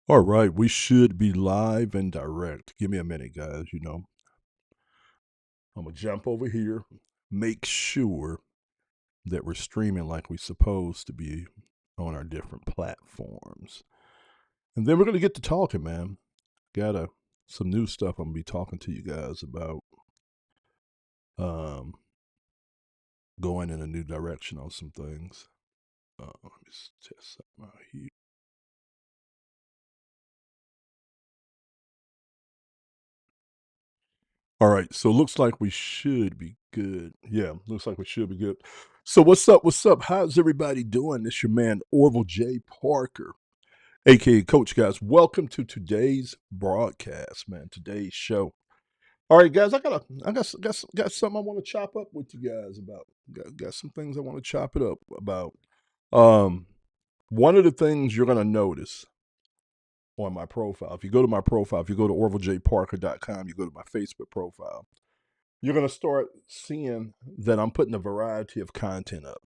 All right, we should be live and direct. Give me a minute, guys. I'm gonna jump over here, make sure that we're streaming like we're supposed to be on our different platforms. And then we're gonna get to talking, man. Got some new stuff I'm gonna be talking to you guys about. Um, Going in a new direction on some things. Let me test something out here. All right, so looks like we should be good. Yeah, looks like we should be good. So what's up? What's up? How's everybody doing? This your man Orville J. Parker, aka Coach. Guys, welcome to today's broadcast, man. Today's show. All right, guys, I got something I want to chop up with you guys about. Got some things I want to chop it up about. Um, One of the things you're gonna notice on my profile, if you go to my profile, if you go to orvillejparker.com, you go to my Facebook profile, you're going to start seeing that I'm putting a variety of content up,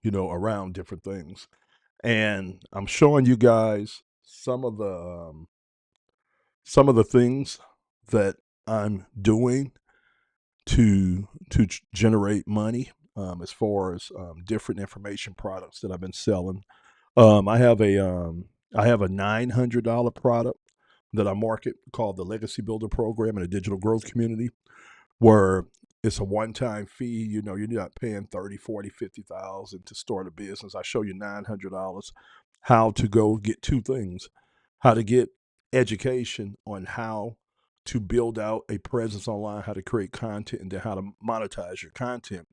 around different things. And I'm showing you guys some of the things that I'm doing to generate money, as far as different information products that I've been selling. I have a $900 product that I market called the Legacy Builder Program in a digital growth community, where it's a one-time fee. You're not paying 30, 40, 50,000 to start a business. I show you $900 how to go get two things: how to get education on how to build out a presence online, how to create content, and then how to monetize your content.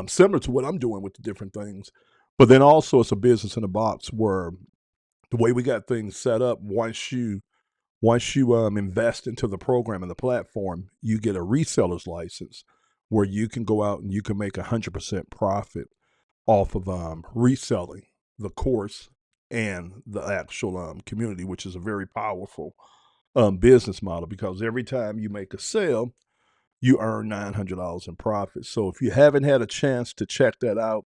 Similar to what I'm doing with the different things. But then also it's a business in a box, where the way we got things set up, once you invest into the program and the platform, you get a reseller's license, where you can go out and you can make 100% profit off of reselling the course and the actual community, which is a very powerful business model, because every time you make a sale, you earn $900 in profit. So if you haven't had a chance to check that out,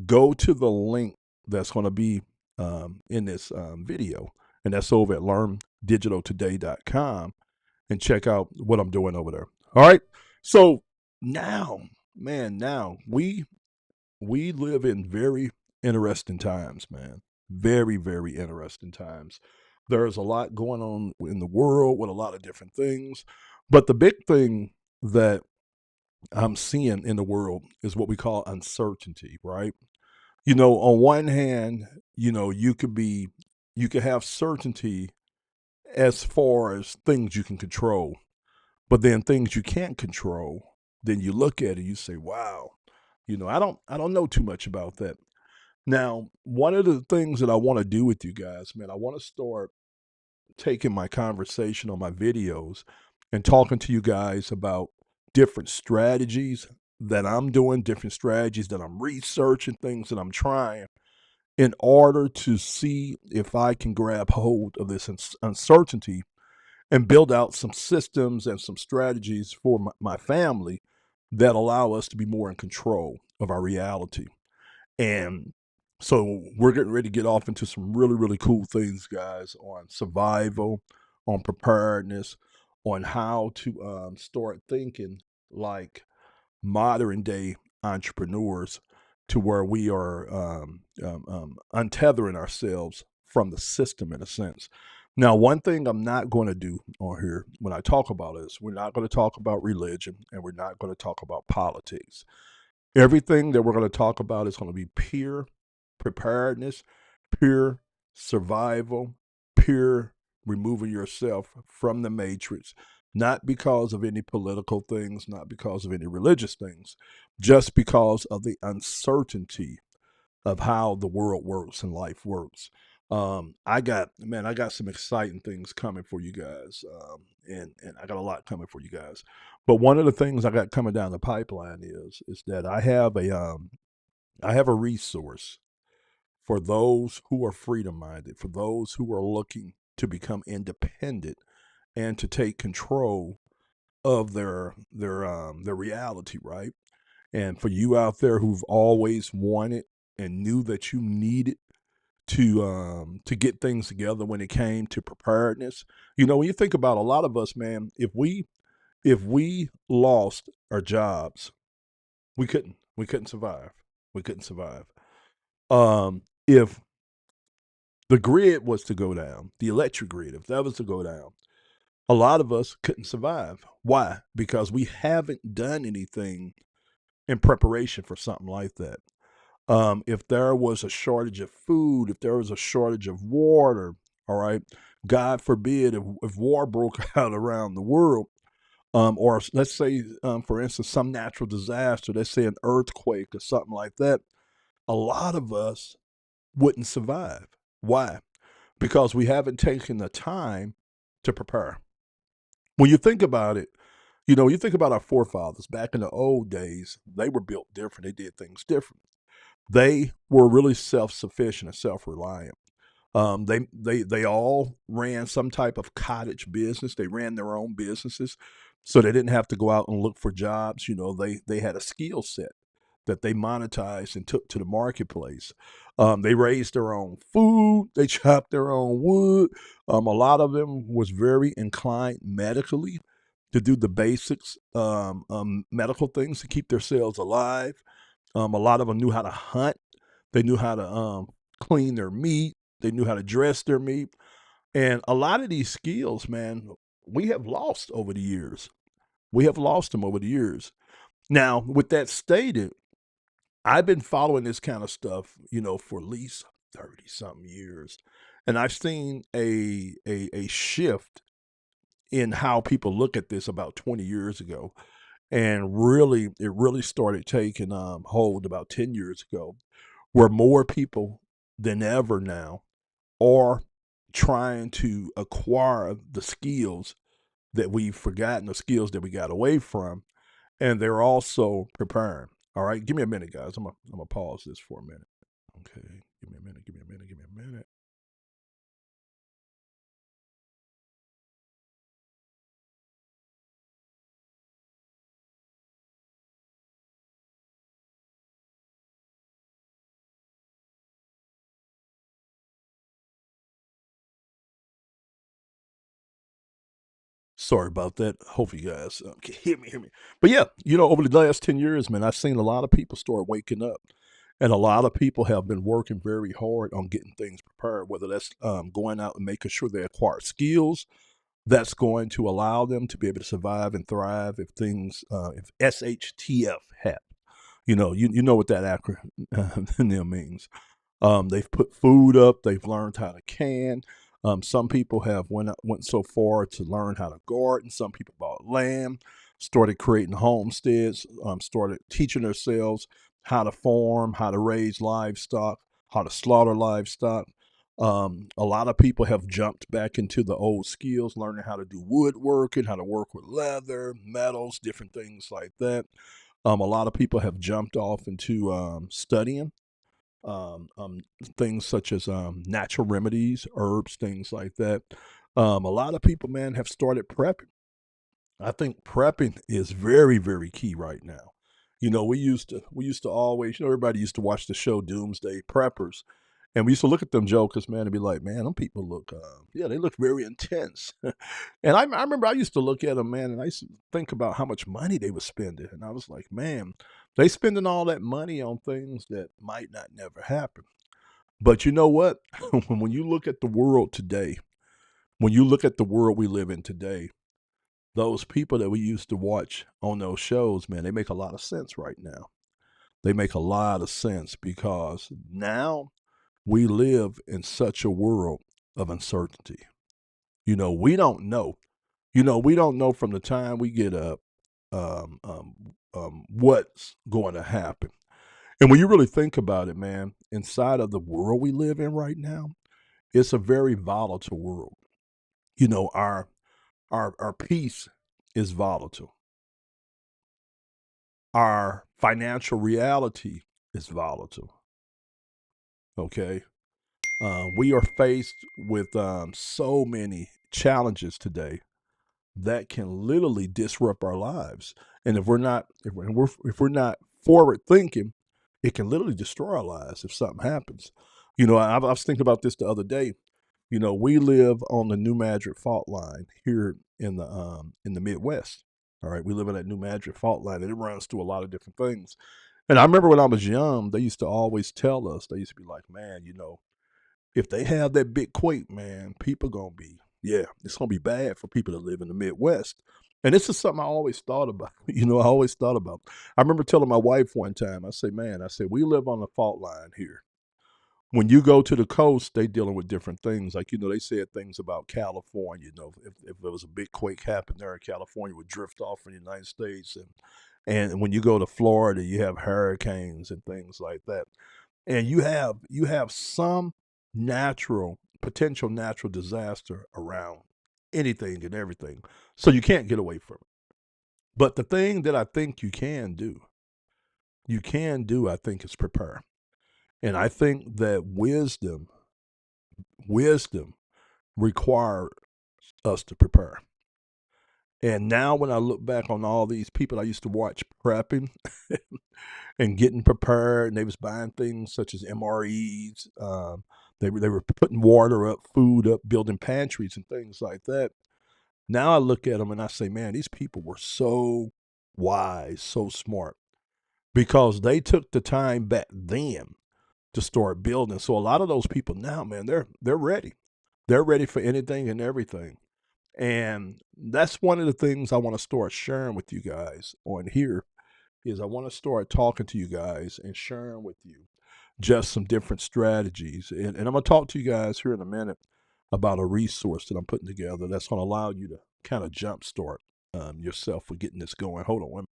go to the link that's going to be in this video, and that's over at learndigitaltoday.com, and check out what I'm doing over there. All right. So now, man, now we live in very interesting times, man. Very, very interesting times. There's a lot going on in the world with a lot of different things. But the big thing that I'm seeing in the world is what we call uncertainty, right? On one hand, you could have certainty as far as things you can control, but then things you can't control, then you look at it, you say, wow, I don't know too much about that. Now, one of the things that I want to do with you guys, man, I want to start taking my conversation on my videos and talking to you guys about different strategies that I'm doing, different strategies that I'm researching, things that I'm trying, in order to see if I can grab hold of this uncertainty and build out some systems and some strategies for my family that allow us to be more in control of our reality. And so we're getting ready to get off into some really, really cool things, guys, on survival, on preparedness, on how to start thinking like modern day entrepreneurs, to where we are untethering ourselves from the system, in a sense. Now, one thing I'm not going to do on here when I talk about this, we're not going to talk about religion, and we're not going to talk about politics. Everything that we're going to talk about is going to be pure preparedness, pure survival, pure removing yourself from the matrix, not because of any political things, not because of any religious things, just because of the uncertainty of how the world works and life works. I got some exciting things coming for you guys, and I got a lot coming for you guys. But one of the things I got coming down the pipeline is that I have a resource for those who are freedom minded, for those who are looking to become independent and to take control of their reality, right? And for you out there who've always wanted and knew that you needed to get things together when it came to preparedness. You know, when you think about a lot of us, man, if we lost our jobs, we couldn't survive. We couldn't survive. If the grid was to go down, the electric grid, if that was to go down, a lot of us couldn't survive. Why? Because we haven't done anything in preparation for something like that. If there was a shortage of food, if there was a shortage of water, all right, God forbid if war broke out around the world, or let's say, for instance, some natural disaster, let's say an earthquake or something like that, a lot of us wouldn't survive. Why? Because we haven't taken the time to prepare. When you think about it, you think about our forefathers back in the old days, they were built different. They did things different. They were really self-sufficient and self-reliant. They all ran some type of cottage business. They ran their own businesses, so they didn't have to go out and look for jobs. They had a skill set that they monetized and took to the marketplace. They raised their own food. They chopped their own wood. A lot of them was very inclined medically to do the basics, medical things to keep themselves alive. A lot of them knew how to hunt. They knew how to clean their meat. They knew how to dress their meat. And a lot of these skills, man, we have lost over the years. We have lost them over the years. Now, with that stated, I've been following this kind of stuff, for at least 30 something years. And I've seen a shift in how people look at this about 20 years ago. And really, it really started taking hold about 10 years ago, where more people than ever now are trying to acquire the skills that we've forgotten, the skills that we got away from, and they're also preparing. All right, give me a minute, guys. I'm gonna pause this for a minute. Okay, give me a minute. Give me a minute. Give me a minute. Sorry about that. Hope you guys can hear me. But yeah, over the last 10 years, man, I've seen a lot of people start waking up, and a lot of people have been working very hard on getting things prepared. Whether that's going out and making sure they acquire skills that's going to allow them to be able to survive and thrive if SHTF happen. You know what that acronym means. They've put food up. They've learned how to can. Some people have went so far to learn how to garden. Some people bought land, started creating homesteads, started teaching themselves how to farm, how to raise livestock, how to slaughter livestock. A lot of people have jumped back into the old skills, learning how to do woodworking, how to work with leather, metals, different things like that. A lot of people have jumped off into studying um, um, things such as natural remedies, herbs, things like that. A lot of people, man, have started prepping. I think prepping is very, very key right now. We used to always, everybody used to watch the show Doomsday Preppers, and we used to look at them jokers, man, and be like, man, them people look, yeah, they look very intense. And I remember I used to look at them, man, and I used to think about how much money they were spending, and I was like, man, they spending all that money on things that might not never happen. But you know what? When you look at the world today, when you look at the world we live in today, those people that we used to watch on those shows, man, they make a lot of sense right now. They make a lot of sense because now we live in such a world of uncertainty. We don't know. We don't know from the time we get up what's going to happen. And when you really think about it, man, inside of the world we live in right now, it's a very volatile world. Our peace is volatile. Our financial reality is volatile. Okay, we are faced with so many challenges today that can literally disrupt our lives. And if we're not forward thinking, it can literally destroy our lives if something happens. I was thinking about this the other day. We live on the New Madrid fault line here in the Midwest. All right, we live in that New Madrid fault line, and it runs through a lot of different things. And I remember when I was young, they used to always tell us, they used to be like, man, if they have that big quake, man, people gonna be, yeah, it's gonna be bad for people that live in the Midwest. And this is something I always thought about. I always thought about. I remember telling my wife one time, I say, man, I said, we live on the fault line here. When you go to the coast, they dealing with different things. Like, they said things about California. If there was a big quake happened there, California would drift off from the United States. And when you go to Florida, you have hurricanes and things like that. And you have some natural potential natural disaster around anything and everything. So you can't get away from it. But the thing that I think you can do, I think, is prepare. And I think that wisdom requires us to prepare. And now when I look back on all these people I used to watch prepping and getting prepared, and they was buying things such as MREs, they were putting water up, food up, building pantries and things like that. Now I look at them and I say, man, these people were so wise, so smart, because they took the time back then to start building. So a lot of those people now, man, they're ready. They're ready for anything and everything. And that's one of the things I want to start sharing with you guys on here is I want to start talking to you guys and sharing with you just some different strategies. And I'm going to talk to you guys here in a minute about a resource that I'm putting together that's going to allow you to kind of jumpstart yourself for getting this going. Hold on.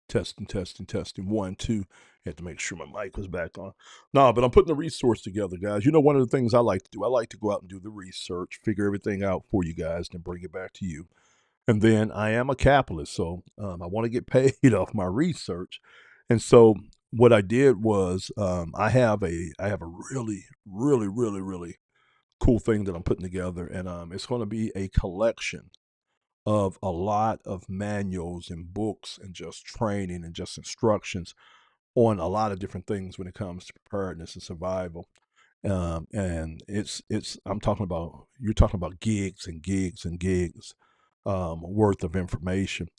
Testing, testing, testing. One, two. Had to make sure my mic was back on. No, but I'm putting the resource together, guys. One of the things I like to do, I like to go out and do the research, figure everything out for you guys, and bring it back to you. And then I am a capitalist, so I want to get paid off my research. And so what I did was I have a really, really, really, really cool thing that I'm putting together, and it's going to be a collection of a lot of manuals and books and just training and just instructions on a lot of different things when it comes to preparedness and survival. And it's I'm talking about you're talking about gigs and gigs and gigs worth of information.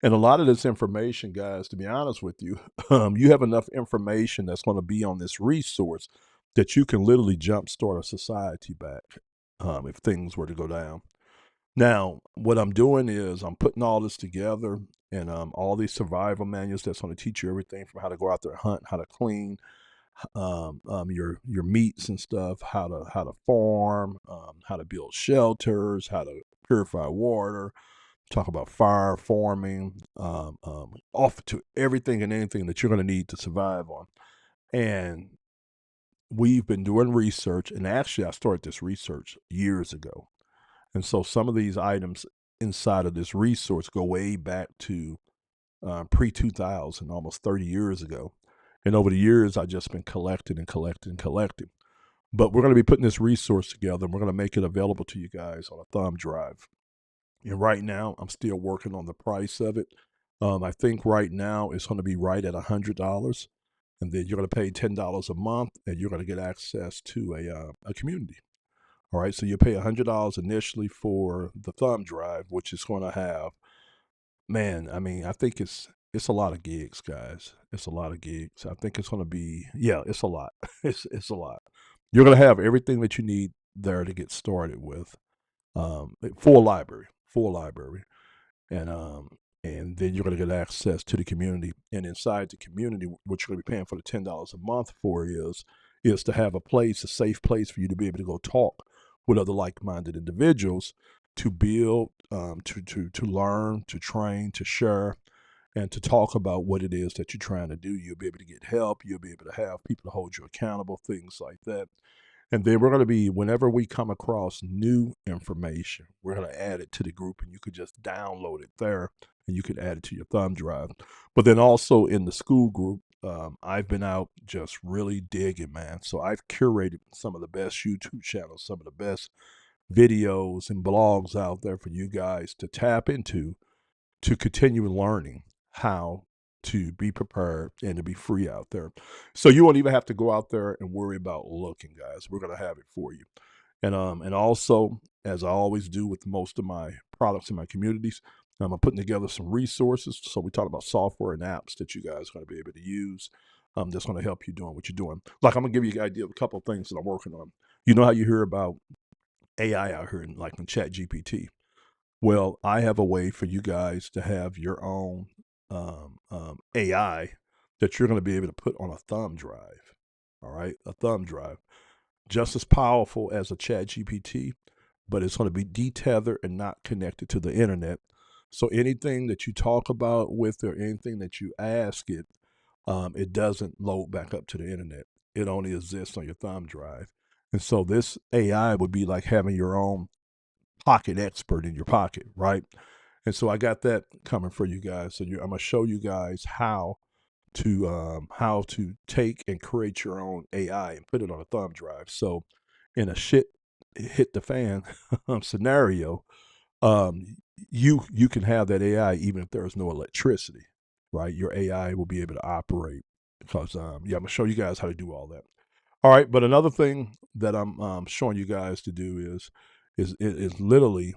And a lot of this information, guys, to be honest with you, you have enough information that's going to be on this resource that you can literally jumpstart a society back if things were to go down. Now, what I'm doing is I'm putting all this together and all these survival manuals that's going to teach you everything from how to go out there hunt, how to clean your meats and stuff, how to farm, how to build shelters, how to purify water, talk about fire farming, off to everything and anything that you're going to need to survive on. And we've been doing research, and actually, I started this research years ago. And so some of these items inside of this resource go way back to pre 2000, almost 30 years ago. And over the years, I've just been collecting and collecting and collecting. But we're going to be putting this resource together, and we're going to make it available to you guys on a thumb drive. And right now, I'm still working on the price of it. I think right now it's going to be right at $100, and then you're going to pay $10 a month, and you're going to get access to a community. All right, so you pay $100 initially for the thumb drive, which is going to have, man. I mean, I think it's a lot of gigs, guys. It's a lot of gigs. I think it's going to be, yeah, it's a lot. It's a lot. You're going to have everything that you need there to get started with. Full library, and then you're going to get access to the community. And inside the community, what you're going to be paying for the $10 a month for is to have a place, a safe place for you to be able to go talk with other like-minded individuals to build, to learn, to train, to share, and to talk about what it is that you're trying to do. You'll be able to get help. You'll be able to have people to hold you accountable, things like that. And then we're going to be, whenever we come across new information, we're going to add it to the group, and you could just download it there and you could add it to your thumb drive. But then also in the school group, I've been out just really digging, man. So I've curated some of the best YouTube channels, some of the best videos and blogs out there for you guys to tap into to continue learning how to be prepared and to be free out there. So you won't even have to go out there and worry about looking, guys. We're going to have it for you. And also, as I always do with most of my products in my communities, I'm putting together some resources. So we talk about software and apps that you guys are going to be able to use. That's going to help you doing what you're doing. Like, I'm going to give you an idea of a couple of things that I'm working on. You know how you hear about AI out here, like in Chat GPT. Well, I have a way for you guys to have your own AI that you're going to be able to put on a thumb drive. All right, a thumb drive, just as powerful as a Chat GPT, but it's going to be detethered and not connected to the internet. So anything that you talk about with or anything that you ask it, it doesn't load back up to the internet. It only exists on your thumb drive. And so this AI would be like having your own pocket expert in your pocket, right? And so I got that coming for you guys. So I'm gonna show you guys how to take and create your own AI and put it on a thumb drive. So in a shit hit the fan scenario, you can have that AI even if there is no electricity, right? Your AI will be able to operate because yeah, I'm gonna show you guys how to do all that. All right, but another thing that I'm showing you guys to do is literally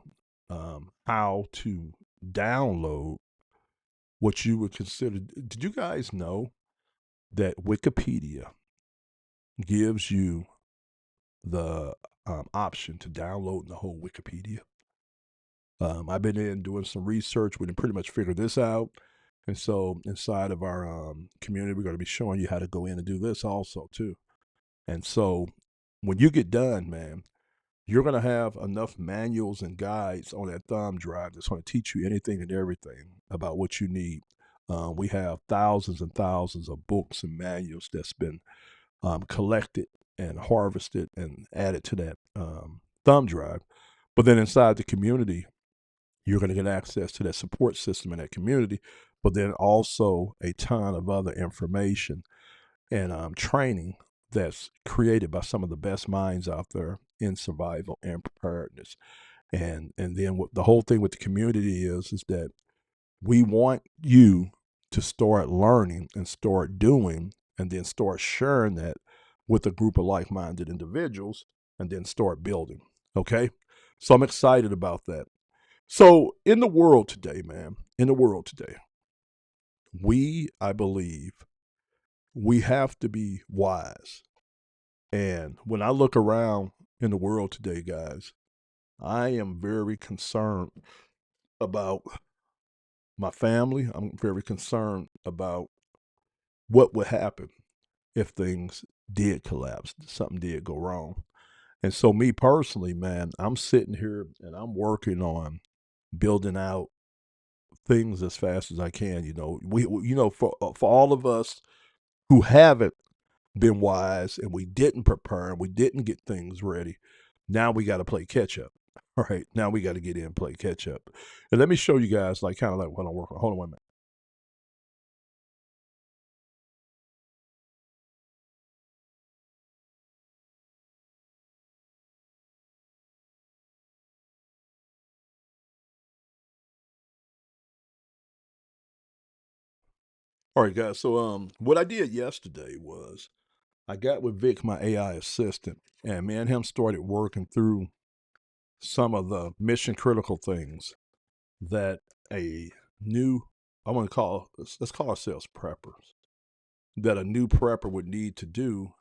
how to download what you would consider. Did you guys know that Wikipedia gives you the option to download the whole Wikipedia? I've been in doing some research. We can pretty much figure this out. And so inside of our community, we're going to be showing you how to go in and do this also too. And so when you get done, man, you're going to have enough manuals and guides on that thumb drive that's going to teach you anything and everything about what you need. We have thousands and thousands of books and manuals that's been collected and harvested and added to that thumb drive. But then inside the community, you're going to get access to that support system in that community, but then also a ton of other information and training that's created by some of the best minds out there in survival and preparedness. And then what the whole thing with the community is that we want you to start learning and start doing and then start sharing that with a group of like-minded individuals and then start building. Okay? So I'm excited about that. So in the world today, man, in the world today, I believe, we have to be wise. And when I look around in the world today, guys, I am very concerned about my family. I'm very concerned about what would happen if things did collapse, something did go wrong. And so, me personally, man, I'm sitting here and I'm working on building out things as fast as I can. For all of us who haven't been wise and we didn't prepare and we didn't get things ready, now we got to play catch up. All right, now we got to get in and play catch up. And let me show you guys, like, kind of like what I'm working on. Hold on 1 minute. All right, guys. So, what I did yesterday was I got with Vic, my AI assistant, and me and him started working through some of the mission critical things that a new, I want to call, let's call ourselves preppers, that a new prepper would need to do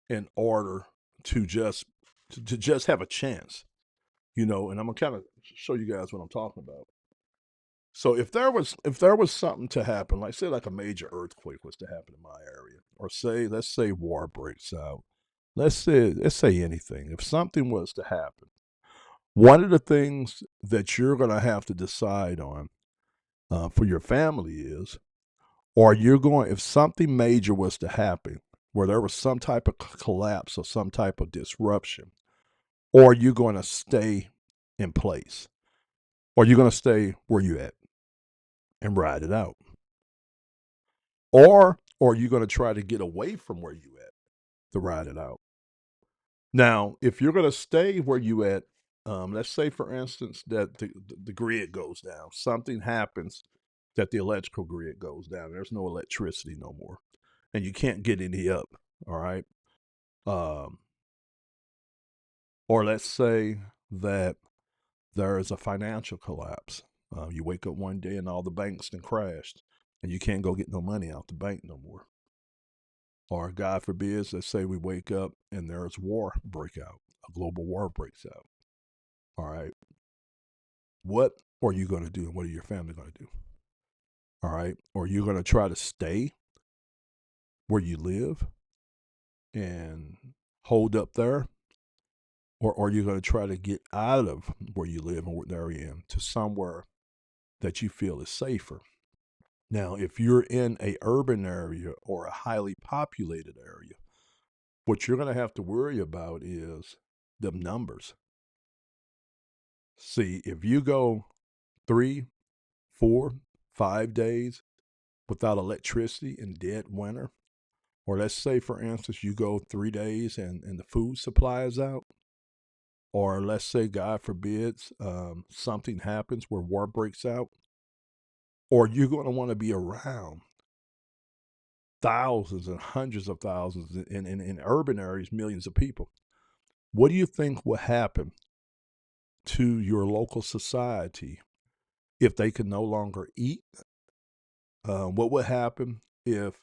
in order to just have a chance, and I'm gonna kind of show you guys what I'm talking about. So if there was something to happen, like say like a major earthquake was to happen in my area, or let's say war breaks out, let's say anything. If something was to happen, one of the things that you're gonna have to decide on for your family is, or you're going if something major was to happen, where there was some type of collapse or some type of disruption, or are you going to stay in place? Or are you going to stay where you at and ride it out? Or are you going to try to get away from where you at to ride it out? Now, if you're going to stay where you at, let's say, for instance, that the grid goes down. Something happens that the electrical grid goes down. There's no electricity no more, and you can't get any up. All right. Um, or let's say that there is a financial collapse. You wake up one day and all the banks then crashed, and you can't go get no money out the bank no more. Or God forbid, let's say we wake up and there's war break out, a global war breaks out. All right. What are you going to do? And what are your family going to do? All right. Or are you going to try to stay where you live and hold up there? Or are you going to try to get out of where you live and what they're in to somewhere that you feel is safer? Now, if you're in a urban area or a highly populated area, what you're going to have to worry about is the numbers. See, if you go 3, 4, 5 days without electricity in dead winter, or let's say, for instance, you go 3 days and the food supply is out, or let's say, God forbids, something happens where war breaks out, or you're going to want to be around thousands and hundreds of thousands in urban areas, millions of people. What do you think will happen to your local society if they could no longer eat? What would happen if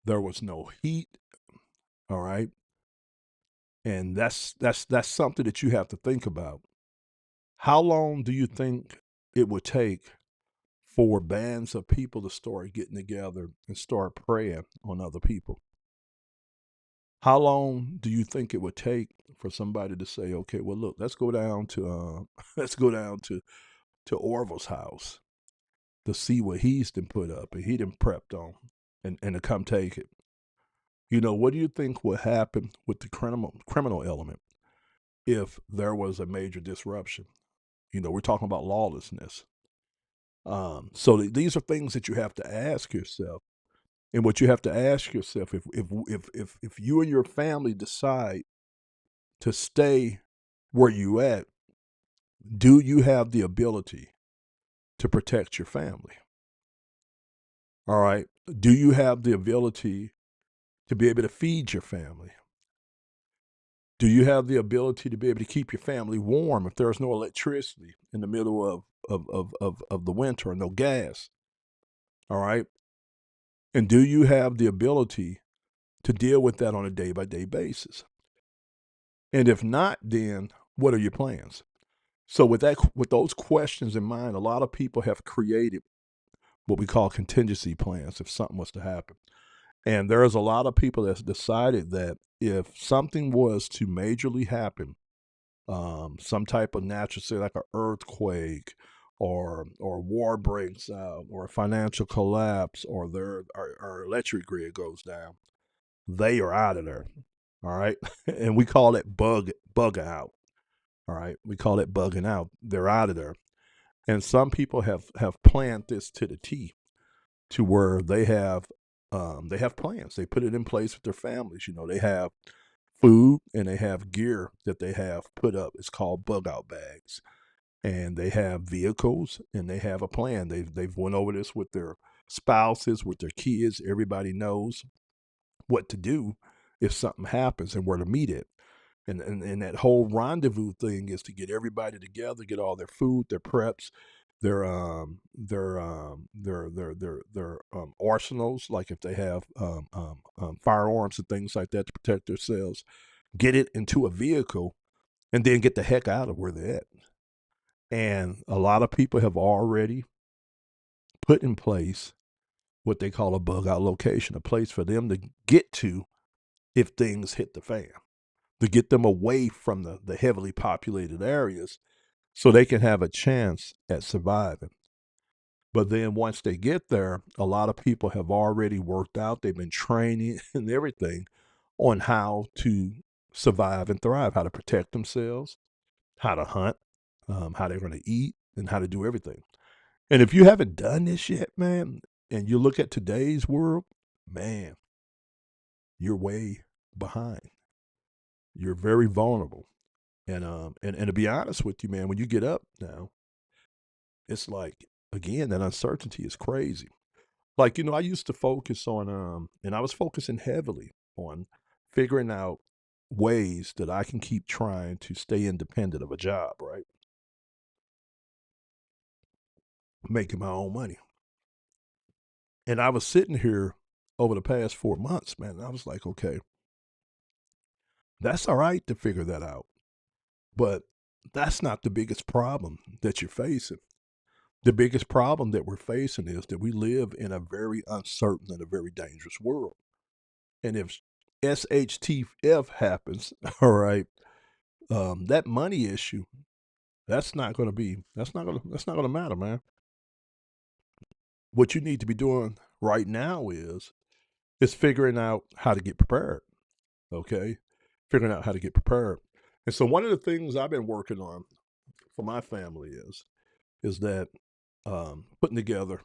there was no heat? All right, and that's something that you have to think about. How long do you think it would take for bands of people to start getting together and start preying on other people? How long do you think it would take for somebody to say, "Okay, well, look, let's go down to let's go down to Orville's house to see what he's done put up and he done prepped on, and to come take it." You know, what do you think would happen with the criminal element if there was a major disruption? You know, we're talking about lawlessness. These are things that you have to ask yourself. And what you have to ask yourself, if you and your family decide to stay where you at, do you have the ability to protect your family? All right. Do you have the ability to be able to feed your family? Do you have the ability to be able to keep your family warm if there's no electricity in the middle of the winter and no gas? All right. And do you have the ability to deal with that on a day by day basis? And if not, then what are your plans? So with those questions in mind, a lot of people have created what we call contingency plans if something was to happen. And there's a lot of people that's decided that if something was to majorly happen, some type of natural, say like an earthquake, or war breaks out, or a financial collapse, or our electric grid goes down, they are out of there. All right, and we call it bug out. All right, we call it bugging out. They're out of there, and some people have planned this to the T, to where they have plans. They put it in place with their families. You know, they have food and they have gear that they have put up. It's called bug out bags, and they have vehicles and they have a plan. They've went over this with their spouses, with their kids. Everybody knows what to do if something happens and where to meet it. And that whole rendezvous thing is to get everybody together, get all their food, their preps, their arsenals, like if they have firearms and things like that to protect themselves, get it into a vehicle, and then get the heck out of where they're at. And a lot of people have already put in place what they call a bug out location, a place for them to get to if things hit the fan, to get them away from the heavily populated areas so they can have a chance at surviving. But then once they get there, a lot of people have already worked out, they've been training and everything on how to survive and thrive, how to protect themselves, how to hunt, how they're going to eat, and how to do everything. And if you haven't done this yet, man, and you look at today's world, man, you're way behind. You're very vulnerable. And to be honest with you, man, when you get up now, it's like again that uncertainty is crazy. Like, I used to focus on and I was focusing heavily on figuring out ways that I can keep trying to stay independent of a job, right? Making my own money. And I was sitting here over the past 4 months, man, and I was like, okay, that's all right to figure that out. But that's not the biggest problem that you're facing. The biggest problem that we're facing is that we live in a very uncertain and a very dangerous world. And if SHTF happens, all right, that money issue, that's not gonna matter, man. What you need to be doing right now is figuring out how to get prepared. Okay, figuring out how to get prepared. And so one of the things I've been working on for my family is that putting together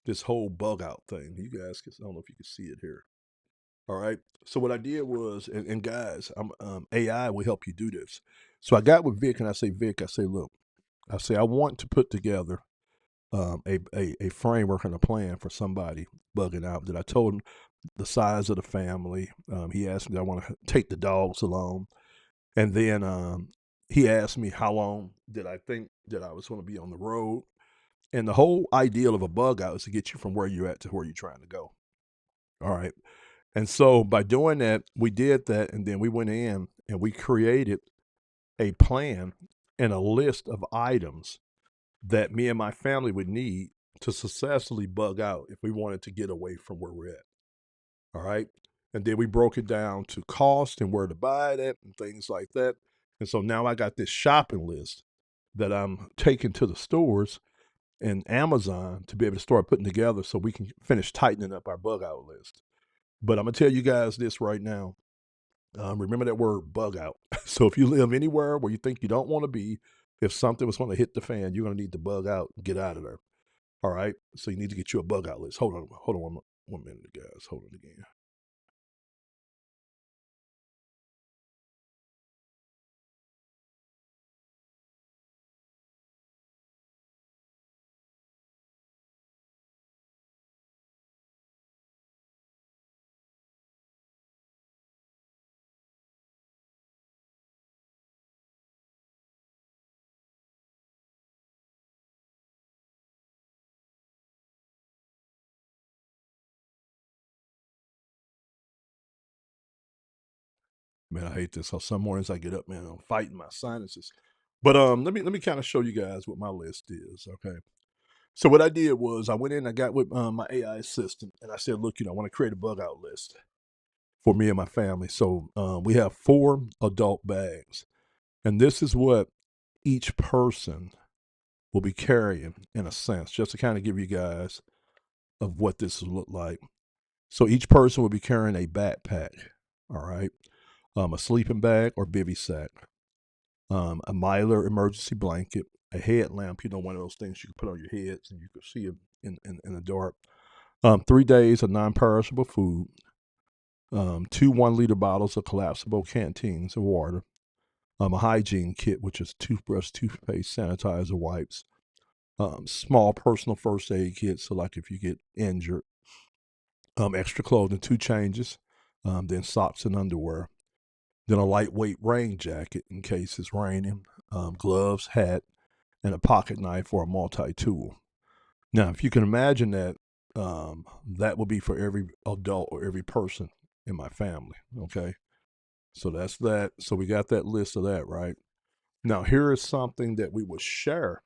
this whole bug out thing. You guys, I don't know if you can see it here. All right. So what I did was, and guys, AI will help you do this. So I got with Vic, and I say, Vic, I say, look, I say I want to put together a framework and a plan for somebody bugging out. That I told him the size of the family. He asked me, I want to take the dogs along, and then he asked me how long did I think that I was going to be on the road. And the whole ideal of a bug out is to get you from where you're at to where you're trying to go. All right. And so by doing that, we did that. And then we went in and we created a plan and a list of items that me and my family would need to successfully bug out if we wanted to get away from where we're at. All right. And then we broke it down to cost and where to buy it at and things like that. And so now I got this shopping list that I'm taking to the stores and Amazon to be able to start putting together so we can finish tightening up our bug out list. But I'm gonna tell you guys this right now. Remember that word bug out. So if you live anywhere where you think you don't want to be, if something was going to hit the fan, you're going to need to bug out and get out of there. All right. So you need to get you a bug out list. Hold on one minute, guys. Hold on again. Man, I hate this. How some mornings I get up, man, I'm fighting my sinuses. But let me kind of show you guys what my list is. Okay. So what I did was I went in, I got with my AI assistant, and I said, look, I want to create a bug out list for me and my family. So we have 4 adult bags, and this is what each person will be carrying in a sense, just to kind of give you guys of what this will look like. So each person will be carrying a backpack, all right, a sleeping bag or bivy sack, a Mylar emergency blanket, a headlamp, one of those things you can put on your heads and you can see it in the dark. 3 days of non-perishable food, 2 1 liter bottles of collapsible canteens of water, a hygiene kit, which is toothbrush, toothpaste, sanitizer, wipes, small personal first aid kit. So, like if you get injured, extra clothing, 2 changes, then socks and underwear, then a lightweight rain jacket in case it's raining, gloves, hat, and a pocket knife or a multi tool. Now, if you can imagine that, that would be for every adult or every person in my family. Okay. So that's that. So we got that list of that, right? Now, here is something that we will share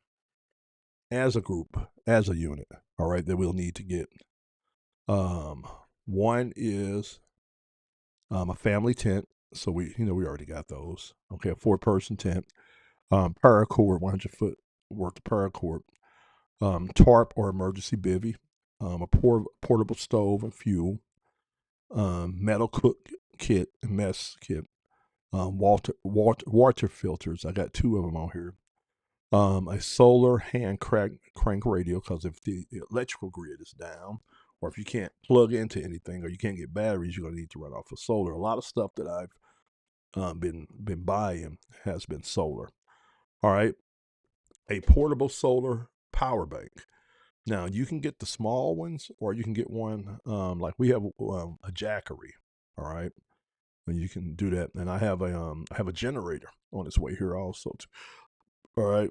as a group, as a unit, all right, that we'll need to get. Um, One is a family tent. So we already got those. Okay, a 4-person tent, paracord, 100-foot worth of paracord, tarp or emergency bivy, a portable stove and fuel, metal cook kit, mess kit, water filters. I got 2 of them on here. A solar hand crank radio, because if the electrical grid is down, or if you can't plug into anything, or you can't get batteries, you're gonna need to run off of solar. A lot of stuff that I've been buying has been solar. All right, a portable solar power bank. Now you can get the small ones, or you can get one like we have a Jackery. All right, and you can do that. And I have a generator on its way here also. All right,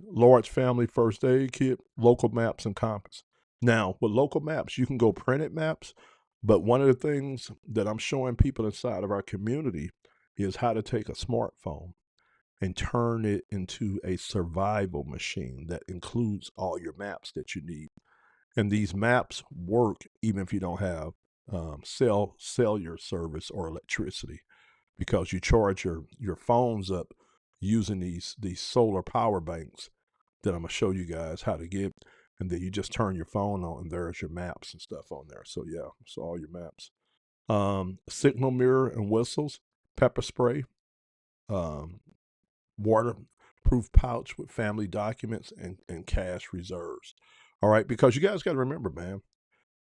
large family first aid kit, local maps and compass. Now with local maps, you can go printed maps, but one of the things that I'm showing people inside of our community is how to take a smartphone and turn it into a survival machine that includes all your maps that you need. And these maps work even if you don't have cellular service or electricity, because you charge your phones up using these solar power banks that I'm gonna show you guys how to get, and then you just turn your phone on and there's your maps and stuff on there. So yeah, so all your maps. Signal mirror and whistles, pepper spray, um, waterproof pouch with family documents and cash reserves. All right, because you guys got to remember, man,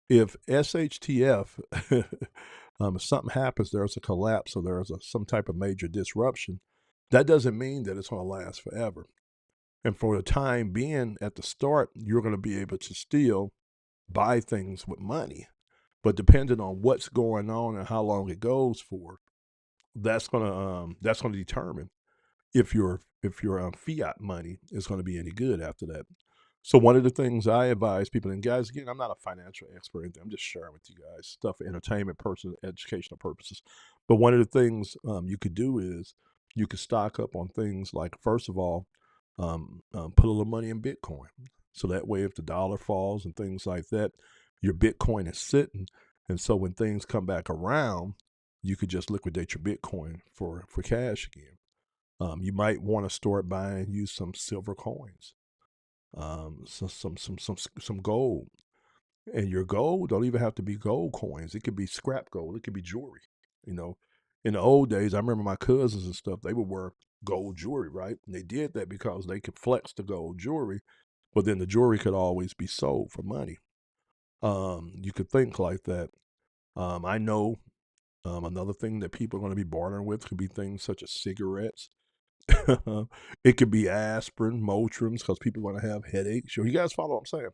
if SHTF, if something happens, there's a collapse or there's some type of major disruption, that doesn't mean that it's going to last forever. And for the time being, at the start, you're going to be able to still buy things with money. But depending on what's going on and how long it goes for, that's gonna determine if your fiat money is going to be any good after that. So one of the things I advise people, and guys, again, I'm not a financial expert or anything. I'm just sharing with you guys stuff for entertainment, personal, educational purposes. But one of the things you could do is you could stock up on things like, first of all, put a little money in Bitcoin. So that way, if the dollar falls and things like that, your Bitcoin is sitting. And so when things come back around, you could just liquidate your Bitcoin for cash again. You might want to start buying you some silver coins, some gold, and your gold don't even have to be gold coins. It could be scrap gold. It could be jewelry. You know, in the old days, I remember my cousins and stuff. They would wear gold jewelry, right? And they did that because they could flex the gold jewelry, but then the jewelry could always be sold for money. You could think like that. I know another thing that people are going to be bartering with could be things such as cigarettes. It could be aspirin, Motrins, because people want to have headaches. You guys follow what I'm saying?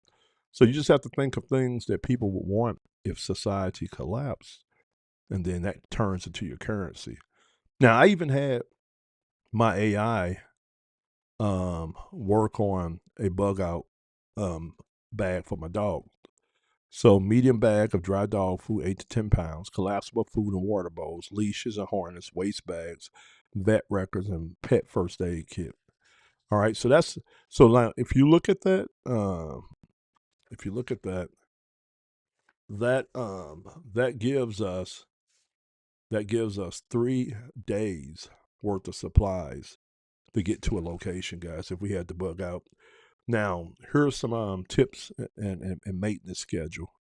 So you just have to think of things that people would want if society collapsed, and then that turns into your currency. Now, I even had my AI work on a bug out um, bag for my dog. So medium bag of dry dog food, 8 to 10 pounds, collapsible food and water bowls, leashes and harness, waste bags, vet records, and pet first aid kit. All right, so that's so now if you look at that, if you look at that, that gives us 3 days worth of supplies to get to a location, guys. If we had to bug out, now here's some tips and maintenance schedule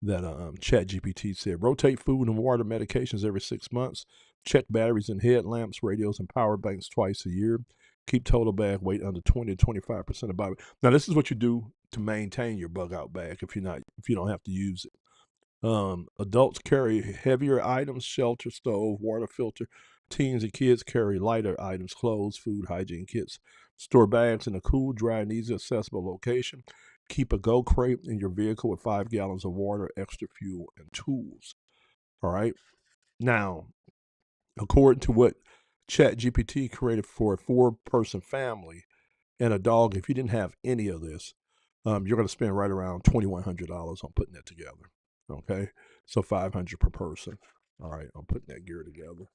that ChatGPT said. Rotate food and water medications every 6 months. Check batteries and headlamps, radios, and power banks twice a year. Keep total bag weight under 20 to 25% of body. Now, this is what you do to maintain your bug out bag if you don't have to use it. Adults carry heavier items, shelter, stove, water filter. Teens and kids carry lighter items, clothes, food, hygiene kits. Store bags in a cool, dry, and easy accessible location. Keep a go crate in your vehicle with 5 gallons of water, extra fuel, and tools. All right. Now, according to what ChatGPT created for a 4-person family and a dog, if you didn't have any of this, you're going to spend right around $2,100 on putting that together. Okay, so 500 per person. All right, I'm putting that gear together,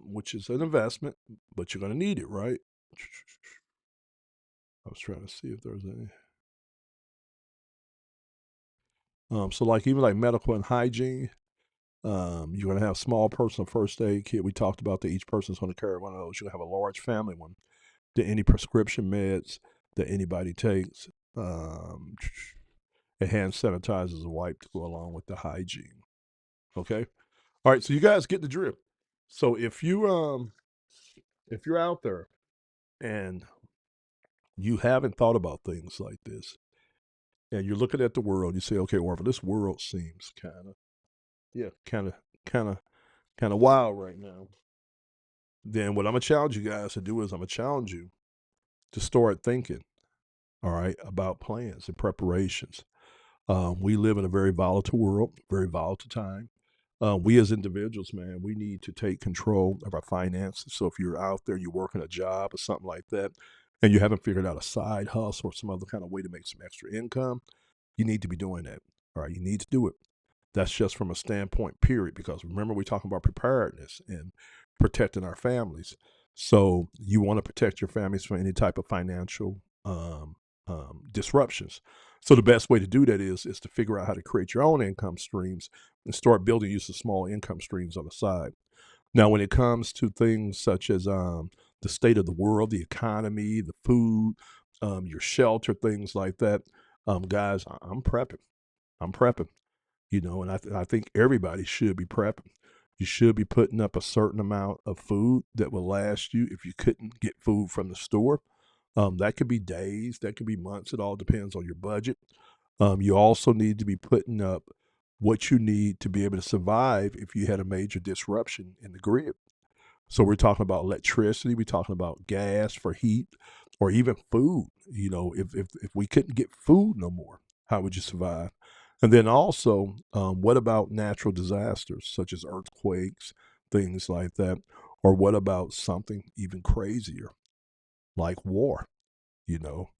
which is an investment, but you're going to need it, right? I was trying to see if there's any. So like even like medical and hygiene, you're going to have small personal first aid kit. We talked about that each person's going to carry one of those. You're going to have a large family one. To any prescription meds that anybody takes, a hand sanitizer is a wipe to go along with the hygiene. Okay. All right. So you guys get the drift. So if you're out there and you haven't thought about things like this, and you're looking at the world, you say, okay, well, this world seems yeah, kind of, kind of wild right now. Then what I'm gonna challenge you guys to do is I'm gonna challenge you to start thinking, all right, about plans and preparations. We live in a very volatile world, very volatile time. We as individuals, man, we need to take control of our finances. So if you're out there, you're working a job or something like that, and you haven't figured out a side hustle or some other kind of way to make some extra income, you need to be doing that. All right, you need to do it. That's just from a standpoint, period. Because remember, we're talking about preparedness and protecting our families. So you want to protect your families from any type of financial disruptions. So the best way to do that is to figure out how to create your own income streams and start building use of small income streams on the side. Now, when it comes to things such as the state of the world, the economy, the food, your shelter, things like that, guys, I'm prepping. I'm prepping. And I think everybody should be prepping. You should be putting up a certain amount of food that will last you if you couldn't get food from the store. That could be days, that could be months. It all depends on your budget. You also need to be putting up what you need to be able to survive if you had a major disruption in the grid. So we're talking about electricity, we're talking about gas for heat, or even food. If we couldn't get food no more, how would you survive? And then also, what about natural disasters such as earthquakes, things like that? Or what about something even crazier like war? You know,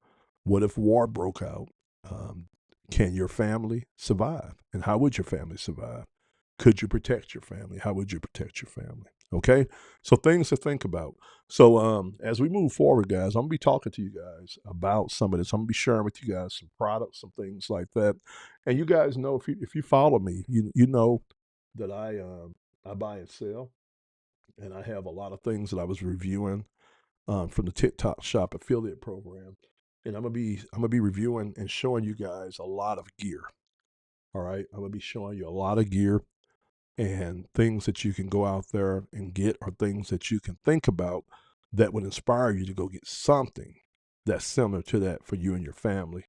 what if war broke out? Um, can your family survive? And how would your family survive? Could you protect your family? How would you protect your family? Okay. So things to think about. So as we move forward, guys, I'm gonna be talking to you guys about some of this. I'm gonna be sharing with you guys some products, some things like that. And you guys know, if you follow me, you know that I buy and sell, and I have a lot of things that I was reviewing from the TikTok Shop affiliate program. And I'm gonna be reviewing and showing you guys a lot of gear. All right. I'm gonna be showing you a lot of gear and things that you can go out there and get, or things that you can think about that would inspire you to go get something that's similar to that for you and your family.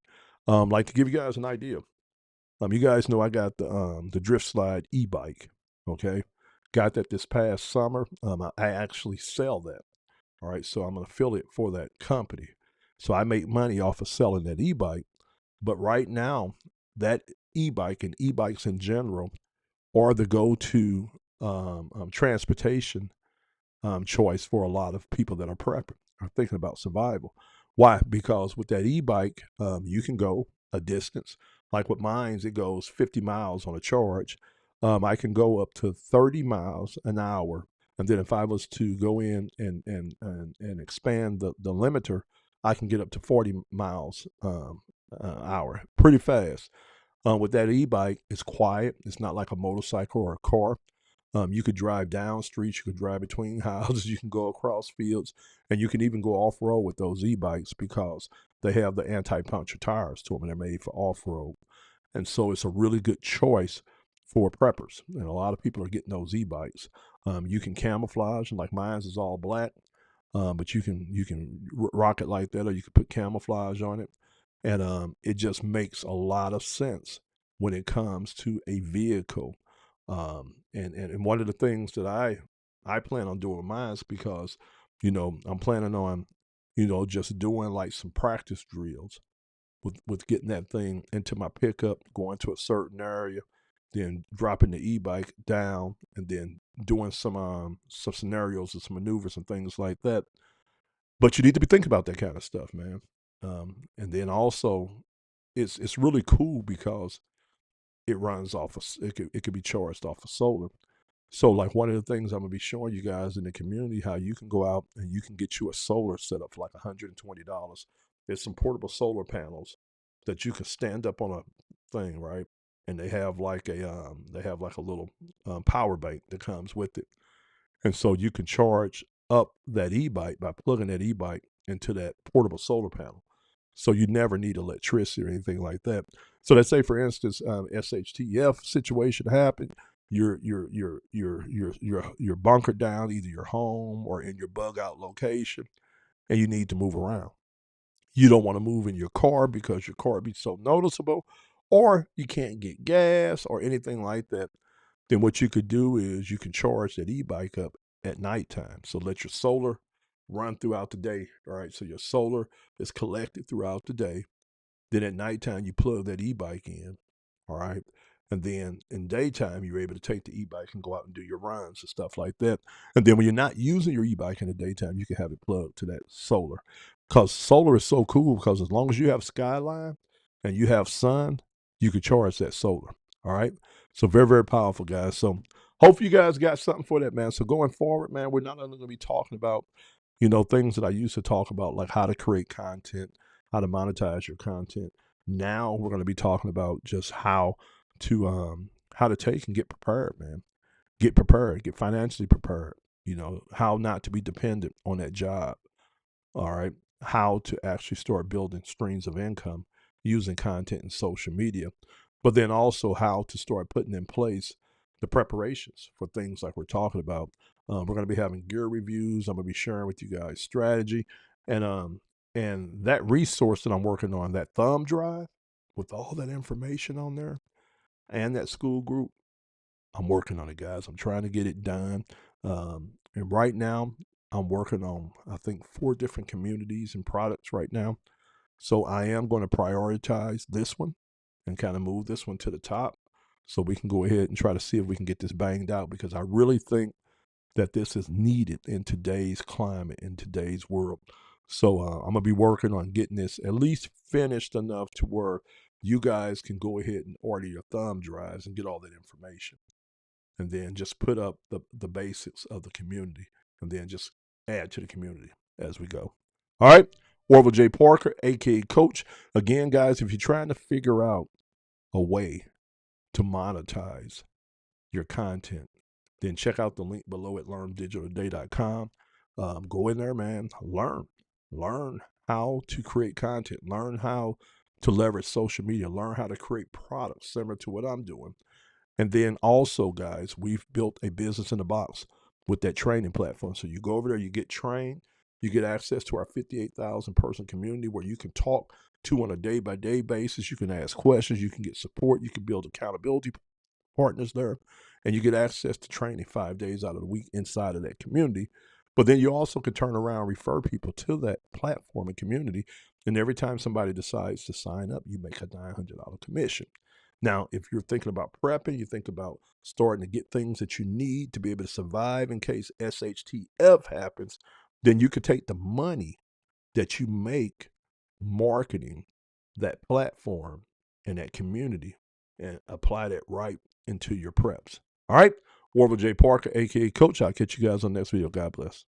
Like, to give you guys an idea, you guys know I got the Drift Slide e-bike. Okay, got that this past summer. I actually sell that. All right, so I'm an affiliate for that company, so I make money off of selling that e-bike. But right now, that e-bike and e-bikes in general are the go-to transportation choice for a lot of people that are prepping, are thinking about survival. Why? Because with that e-bike, you can go a distance. Like with mine, it goes 50 miles on a charge. I can go up to 30 miles an hour. And then if I was to go in and expand the limiter, I can get up to 40 miles hour, pretty fast. With that e-bike, it's quiet. It's not like a motorcycle or a car. You could drive down streets, you could drive between houses, you can go across fields, and you can even go off road with those e-bikes because they have the anti-puncture tires to them, and they're made for off road. And so it's a really good choice for preppers. And a lot of people are getting those e-bikes. You can camouflage, and like mine's is all black, but you can rock it like that, or you can put camouflage on it, and it just makes a lot of sense when it comes to a vehicle. And one of the things that I plan on doing with mine is because I'm planning on just doing like some practice drills with getting that thing into my pickup, going to a certain area, then dropping the e-bike down, and then doing some scenarios and some maneuvers and things like that. But you need to be thinking about that kind of stuff, man. And then also, it's really cool because it runs off of it could be charged off of solar. So like one of the things I'm gonna be showing you guys in the community, how you can go out and you can get you a solar setup for like $120. There's some portable solar panels that you can stand up on a thing, right? And they have like a little power bank that comes with it. And so you can charge up that e-bike by plugging that e-bike into that portable solar panel. So you never need electricity or anything like that. So let's say, for instance, SHTF situation happened. you're bunkered down, either your home or in your bug out location, and you need to move around. You don't want to move in your car because your car be so noticeable, or you can't get gas or anything like that. Then what you could do is you can charge that e-bike up at nighttime. So let your solar run throughout the day. All right. So your solar is collected throughout the day. Then at nighttime, you plug that e-bike in, all right? And then in daytime, you're able to take the e-bike and go out and do your runs and stuff like that. And then when you're not using your e-bike in the daytime, you can have it plugged to that solar. Because solar is so cool because as long as you have skyline and you have sun, you can charge that solar, all right? So very, very powerful, guys. So hopefully you guys got something for that, man. So going forward, man, we're not only going to be talking about, things that I used to talk about, like how to create content, how to monetize your content. Now we're going to be talking about just how to take and get prepared, man. Get prepared, get financially prepared. How not to be dependent on that job. All right. How to actually start building streams of income using content and social media. But then also how to start putting in place the preparations for things like we're talking about. We're going to be having gear reviews. I'm going to be sharing with you guys strategy, and that resource that I'm working on, that thumb drive with all that information on there, and that school group. I'm working on it, guys. I'm trying to get it done. And right now, I'm working on, I think, 4 different communities and products right now. So I am going to prioritize this one and kind of move this one to the top so we can go ahead and try to see if we can get this banged out, because I really think that this is needed in today's climate, in today's world. So I'm going to be working on getting this at least finished enough to where you guys can go ahead and order your thumb drives and get all that information, and then just put up the basics of the community, and then just add to the community as we go. All right. Orville J. Parker, aka Coach. Again, guys, if you're trying to figure out a way to monetize your content, then check out the link below at learndigitaltoday.com. Go in there, man. Learn how to create content. Learn how to leverage social media. Learn how to create products similar to what I'm doing. And then also, guys, we've built a business in a box with that training platform. So you go over there, you get trained, you get access to our 58,000 person community where you can talk to on a day-by-day basis. You can ask questions, you can get support, you can build accountability partners there, and you get access to training 5 days out of the week inside of that community. But then you also can turn around, refer people to that platform and community. And every time somebody decides to sign up, you make a $900 commission. Now, if you're thinking about prepping, you think about starting to get things that you need to be able to survive in case SHTF happens, then you could take the money that you make marketing that platform and that community and apply that right into your preps. All right. Orville J. Parker, aka Coach. I'll catch you guys on the next video. God bless.